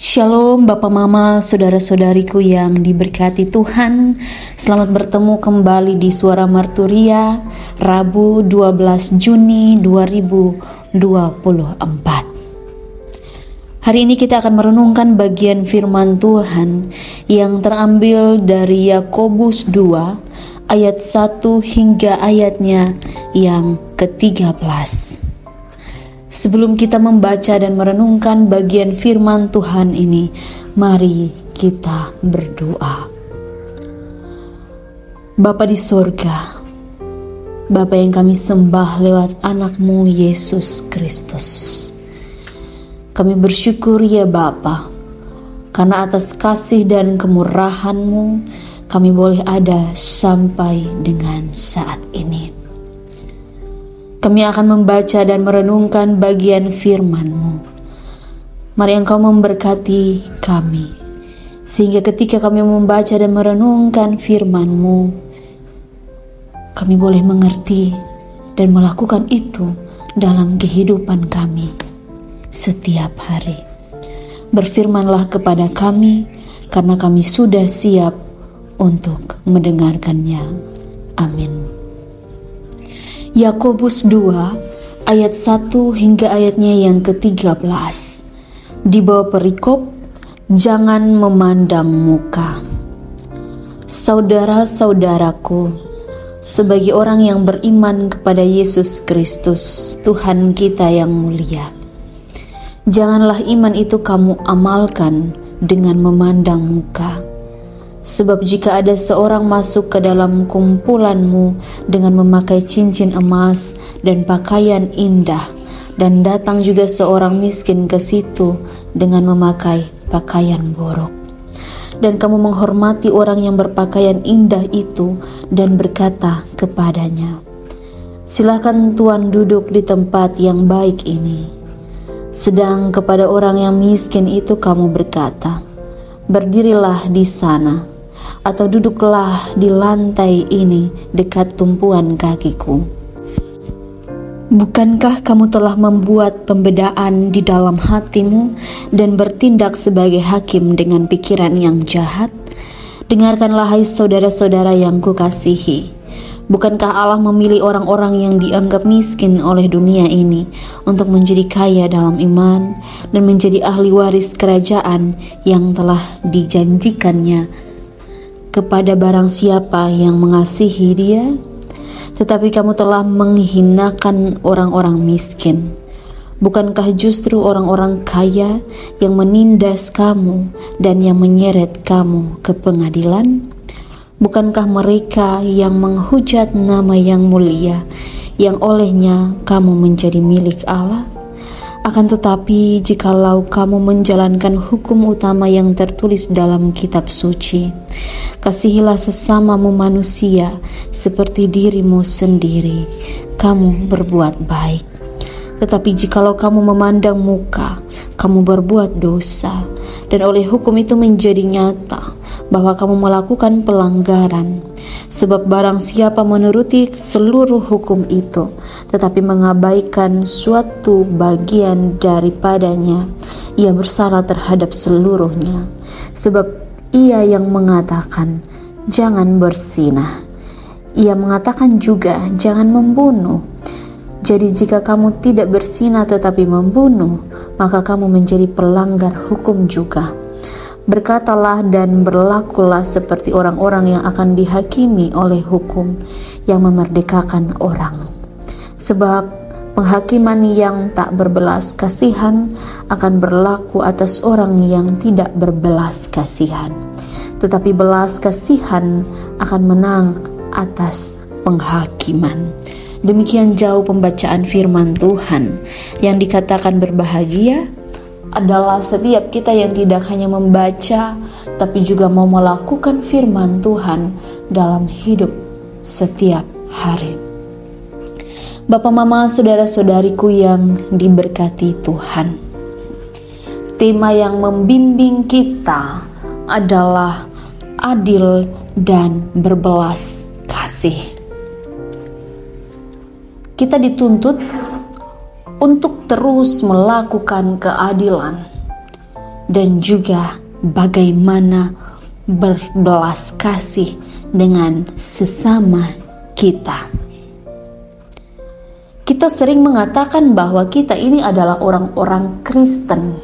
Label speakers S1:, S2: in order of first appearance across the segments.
S1: Shalom Bapak Mama, saudara-saudariku yang diberkati Tuhan. Selamat bertemu kembali di Suara Marturia, Rabu 12 Juni 2024. Hari ini kita akan merenungkan bagian firman Tuhan yang terambil dari Yakobus 2 ayat 1 hingga ayatnya yang ke-13. Sebelum kita membaca dan merenungkan bagian firman Tuhan ini, mari kita berdoa. Bapa di sorga, Bapa yang kami sembah lewat anak-Mu Yesus Kristus, kami bersyukur ya Bapa, karena atas kasih dan kemurahan-Mu kami boleh ada sampai dengan saat ini. Kami akan membaca dan merenungkan bagian firman-Mu. Mari Engkau memberkati kami, sehingga ketika kami membaca dan merenungkan firman-Mu, kami boleh mengerti dan melakukan itu dalam kehidupan kami setiap hari. Berfirmanlah kepada kami, karena kami sudah siap untuk mendengarkannya. Amin. Yakobus 2 ayat 1 hingga ayatnya yang ke-13. Di bawah perikop, jangan memandang muka. Saudara-saudaraku, sebagai orang yang beriman kepada Yesus Kristus, Tuhan kita yang mulia, janganlah iman itu kamu amalkan dengan memandang muka. Sebab jika ada seorang masuk ke dalam kumpulanmu dengan memakai cincin emas dan pakaian indah, dan datang juga seorang miskin ke situ dengan memakai pakaian borok, dan kamu menghormati orang yang berpakaian indah itu dan berkata kepadanya, silakan Tuan duduk di tempat yang baik ini, sedang kepada orang yang miskin itu kamu berkata, berdirilah di sana, atau duduklah di lantai ini dekat tumpuan kakiku. Bukankah kamu telah membuat pembedaan di dalam hatimu dan bertindak sebagai hakim dengan pikiran yang jahat? Dengarkanlah hai saudara-saudara yang kukasihi. Bukankah Allah memilih orang-orang yang dianggap miskin oleh dunia ini untuk menjadi kaya dalam iman dan menjadi ahli waris kerajaan yang telah dijanjikannya kepada barang siapa yang mengasihi Dia? Tetapi kamu telah menghinakan orang-orang miskin. Bukankah justru orang-orang kaya yang menindas kamu dan yang menyeret kamu ke pengadilan? Bukankah mereka yang menghujat nama yang mulia, yang olehnya kamu menjadi milik Allah? Akan tetapi, jikalau kamu menjalankan hukum utama yang tertulis dalam kitab suci, kasihilah sesamamu manusia seperti dirimu sendiri, kamu berbuat baik. Tetapi jikalau kamu memandang muka, kamu berbuat dosa, dan oleh hukum itu menjadi nyata bahwa kamu melakukan pelanggaran. Sebab barang siapa menuruti seluruh hukum itu, tetapi mengabaikan suatu bagian daripadanya, ia bersalah terhadap seluruhnya. Sebab ia yang mengatakan, jangan berzinah, ia mengatakan juga, jangan membunuh. Jadi jika kamu tidak berzinah tetapi membunuh, maka kamu menjadi pelanggar hukum juga. Berkatalah dan berlakulah seperti orang-orang yang akan dihakimi oleh hukum yang memerdekakan orang. Sebab penghakiman yang tak berbelas kasihan akan berlaku atas orang yang tidak berbelas kasihan. Tetapi belas kasihan akan menang atas penghakiman. Demikian jauh pembacaan firman Tuhan. Yang dikatakan berbahagia adalah setiap kita yang tidak hanya membaca, tapi juga mau melakukan firman Tuhan dalam hidup setiap hari. Bapak, Mama, saudara-saudariku yang diberkati Tuhan, tema yang membimbing kita adalah adil dan berbelas kasih. Kita dituntut untuk terus melakukan keadilan, dan juga bagaimana berbelas kasih dengan sesama kita. Kita sering mengatakan bahwa kita ini adalah orang-orang Kristen.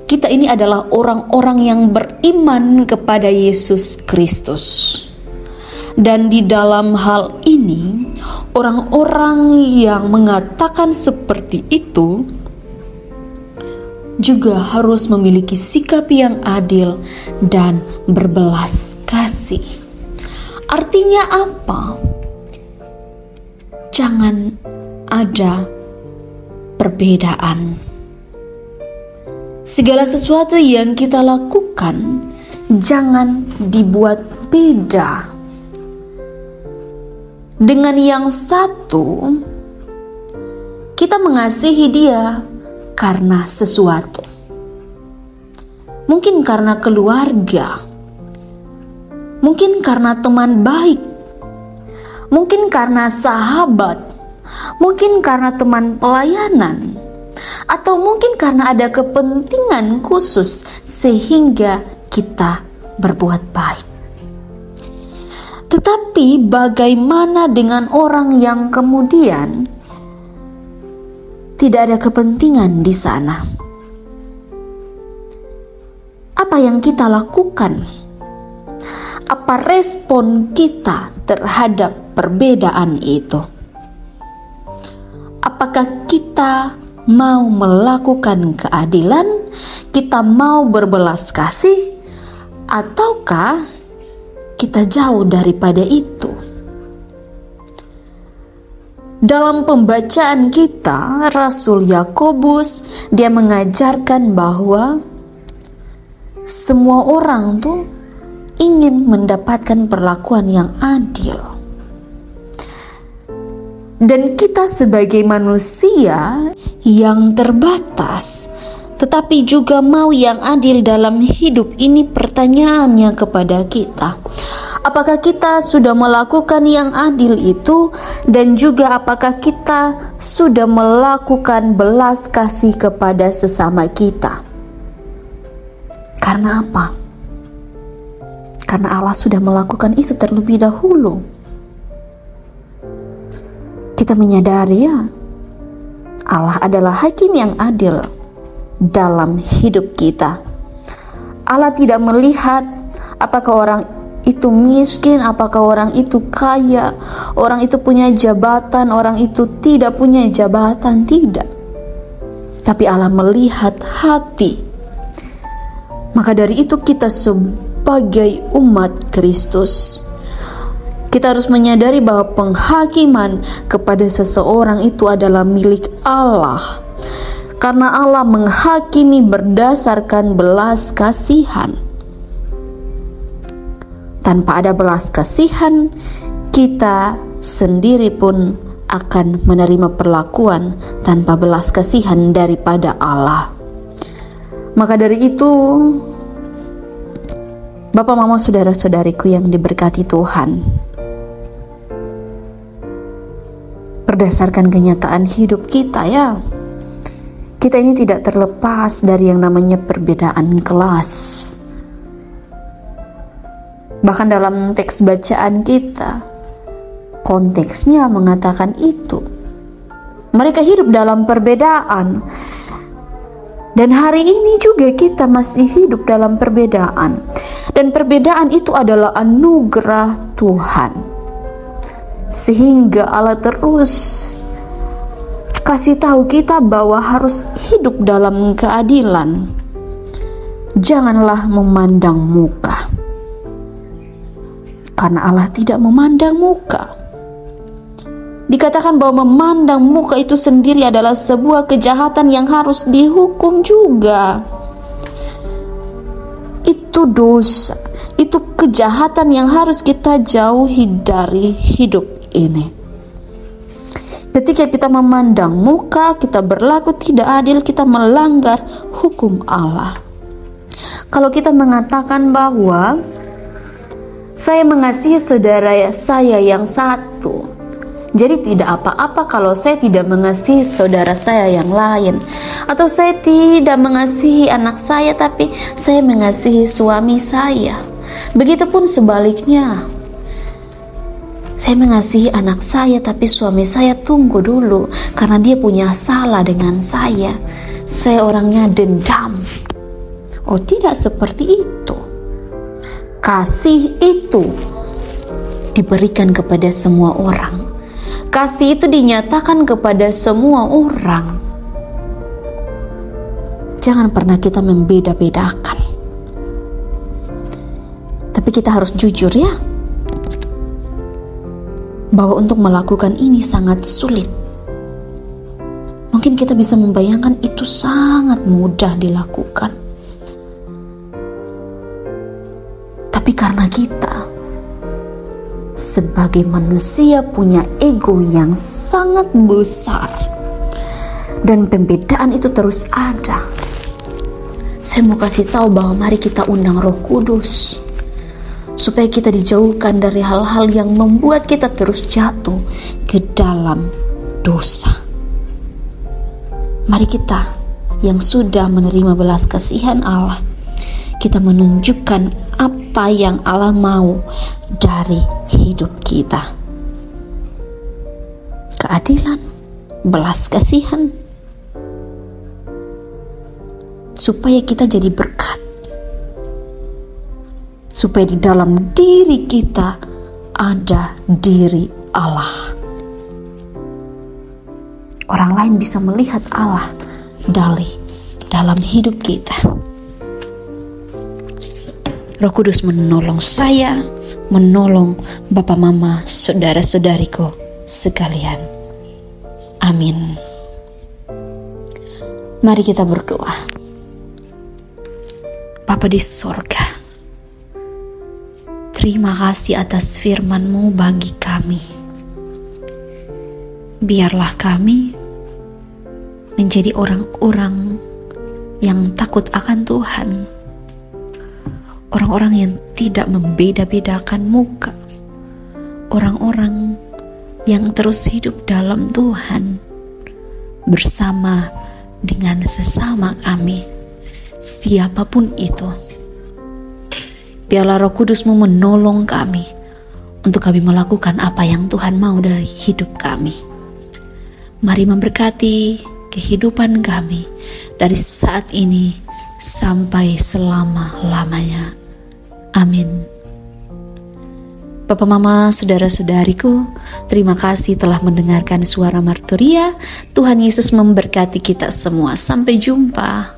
S1: Kita ini adalah orang-orang yang beriman kepada Yesus Kristus. Dan di dalam hal ini, orang-orang yang mengatakan seperti itu juga harus memiliki sikap yang adil dan berbelas kasih. Artinya apa? Jangan ada perbedaan. Segala sesuatu yang kita lakukan jangan dibuat beda. Dengan yang satu, kita mengasihi dia karena sesuatu. Mungkin karena keluarga, mungkin karena teman baik, mungkin karena sahabat, mungkin karena teman pelayanan, atau mungkin karena ada kepentingan khusus sehingga kita berbuat baik. Tetapi bagaimana dengan orang yang kemudian tidak ada kepentingan di sana? Apa yang kita lakukan? Apa respon kita terhadap perbedaan itu? Apakah kita mau melakukan keadilan, kita mau berbelas kasih, ataukah kita jauh daripada itu? Dalam pembacaan kita, Rasul Yakobus dia mengajarkan bahwa semua orang tuh ingin mendapatkan perlakuan yang adil. Dan kita sebagai manusia yang terbatas, tetapi juga mau yang adil dalam hidup ini, pertanyaannya kepada kita, apakah kita sudah melakukan yang adil itu, dan juga apakah kita sudah melakukan belas kasih kepada sesama kita? Karena apa? Karena Allah sudah melakukan itu terlebih dahulu. Kita menyadari ya, Allah adalah hakim yang adil dalam hidup kita. Allah tidak melihat apakah orang itu miskin, apakah orang itu kaya, orang itu punya jabatan, orang itu tidak punya jabatan, tidak. Tapi Allah melihat hati. Maka dari itu kita sebagai umat Kristus, kita harus menyadari bahwa penghakiman kepada seseorang itu adalah milik Allah. Karena Allah menghakimi berdasarkan belas kasihan. Tanpa ada belas kasihan, kita sendiri pun akan menerima perlakuan tanpa belas kasihan daripada Allah. Maka dari itu, Bapak, Mama, saudara-saudariku yang diberkati Tuhan, berdasarkan kenyataan hidup kita ya, kita ini tidak terlepas dari yang namanya perbedaan kelas. Bahkan dalam teks bacaan kita, konteksnya mengatakan itu. Mereka hidup dalam perbedaan. Dan hari ini juga kita masih hidup dalam perbedaan. Dan perbedaan itu adalah anugerah Tuhan. Sehingga Allah terus kasih tahu kita bahwa harus hidup dalam keadilan. Janganlah memandang muka. Karena Allah tidak memandang muka. Dikatakan bahwa memandang muka itu sendiri adalah sebuah kejahatan yang harus dihukum juga. Itu dosa, itu kejahatan yang harus kita jauhi dari hidup ini. Ketika kita memandang muka, kita berlaku tidak adil, kita melanggar hukum Allah. Kalau kita mengatakan bahwa saya mengasihi saudara saya yang satu, Jadi tidak apa-apa kalau saya tidak mengasihi saudara saya yang lain, atau saya tidak mengasihi anak saya tapi saya mengasihi suami saya. Begitupun sebaliknya, saya mengasihi anak saya tapi suami saya tunggu dulu karena dia punya salah dengan saya. Saya orangnya dendam. Oh, tidak seperti itu. Kasih itu diberikan kepada semua orang. Kasih itu dinyatakan kepada semua orang. Jangan pernah kita membeda-bedakan. Tapi kita harus jujur ya, bahwa untuk melakukan ini sangat sulit. Mungkin kita bisa membayangkan itu sangat mudah dilakukan. Tapi karena kita sebagai manusia punya ego yang sangat besar dan pembedaan itu terus ada. Saya mau kasih tahu bahwa mari kita undang Roh Kudus supaya kita dijauhkan dari hal-hal yang membuat kita terus jatuh ke dalam dosa. Mari kita yang sudah menerima belas kasihan Allah, kita menunjukkan apa yang Allah mau dari hidup kita. Keadilan, belas kasihan, supaya kita jadi berkat, supaya di dalam diri kita ada diri Allah. Orang lain bisa melihat Allah dalam hidup kita. Roh Kudus menolong saya, menolong Bapak Mama, saudara-saudariku sekalian. Amin. Mari kita berdoa. Bapa di sorga, terima kasih atas firman-Mu bagi kami. Biarlah kami menjadi orang-orang yang takut akan Tuhan. Orang-orang yang tidak membeda-bedakan muka. Orang-orang yang terus hidup dalam Tuhan bersama dengan sesama kami, siapapun itu. Biarlah Roh Kudus-Mu menolong kami untuk kami melakukan apa yang Tuhan mau dari hidup kami. Mari memberkati kehidupan kami dari saat ini sampai selama-lamanya. Amin. Bapak Mama, saudara-saudariku, terima kasih telah mendengarkan suara Marturia. Tuhan Yesus memberkati kita semua. Sampai jumpa.